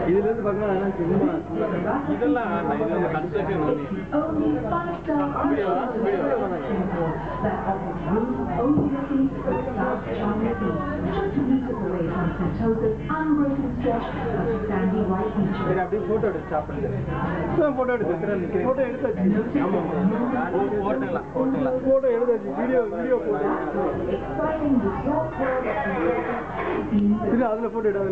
இதுலேருந்து பார்க்கலாம் சும்மா இதெல்லாம் இது கன்ஸ்ட்ரக்ஷன் அப்படியே ஃபோட்டோ எடுத்து சாப்பிடுங்க ஃபோட்டோ எடுத்து ஃபோட்டோ எடுத்தாச்சு ஆமாம் ஃபோட்டோ எடுத்தாச்சு வீடியோ போட்டு இது அதில் ஃபோட்டோ எடு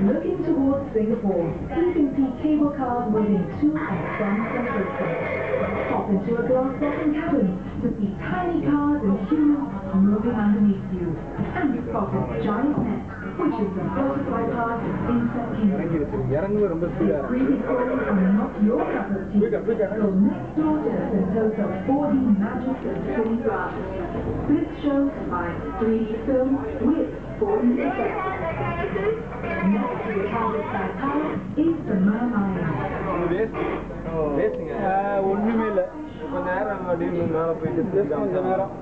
Looking towards Singapore, you can see cable cars moving to and from San Francisco. Hop into a glass-bottom cabin to see tiny cars and humans moving underneath you. And spot a giant net, which is the butterfly park of Insect Kingdom. These creepy crawlers are not your cup of tea. So next door to Sentosa 4D magic and 3D glass. This show combines 3D film with 4D effects. Next to the Tower Sky Palace is the Mermaid. ஒன்றுமே இல்லை இப்போ நேரம் அப்படின்னு மேலே போயிட்டு கொஞ்சம் நேரம்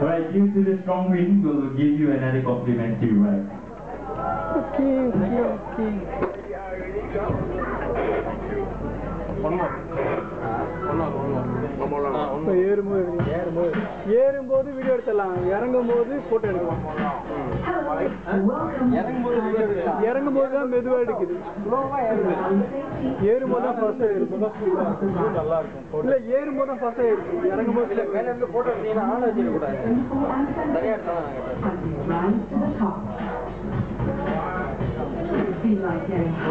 Right, due to the strong wind, we'll give you another complimentary ride. Okay. ஏறும்போது வீடியோ எடுத்துடலாம் இறங்கும்போது போட்டோ எடுக்கலாம் இறங்கும்போது தான் மெதுவா எடுக்குது ஏறும்போது தான் ஃபர்ஸ்ட் நல்லா இருக்கும் இல்ல ஏறும்போது தான் ஃபர்ஸ்ட் இருக்கு இறங்கும்போது போட்டோ எடுத்தீங்கன்னா ஆன் வச்சிடக்கூடாது சரியா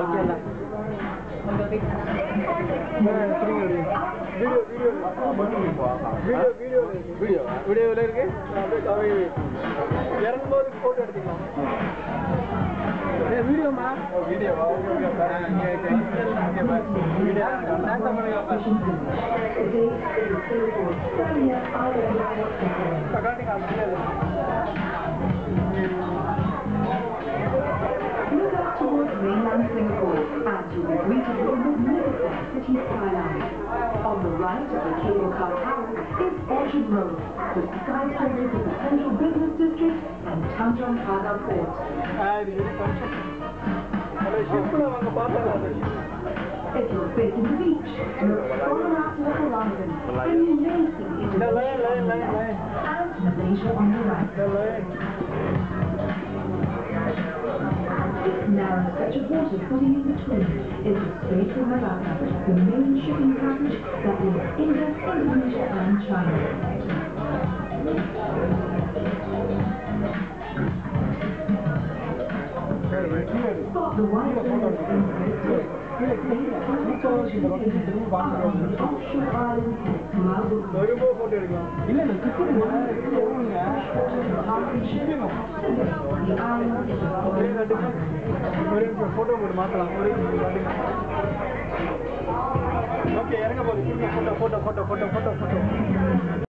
ஓகேண்ணா வீடியோவில் இருக்கு இறங்கும்போது போட்டோ எடுத்துக்கலாம் வீடியோமா வீடியோவா Look up towards mainland Singapore and you'll be greeted with a magnificent city skyline. On the right of the cable car tower is Orchard Road, with skyscrapers of the central business district and Tanjong Pagar Port. If you're facing the beach, look far out to the horizon and you may see Indonesia on the left and Malaysia on the right. This narrow stretch of water putting in between is the Strait of Malacca, the main shipping passage that links India, Indonesia and China. Spot the white sails in the distance. Offshore island photo போட்டு மாற்றலாம் okay இறங்க போகுது photo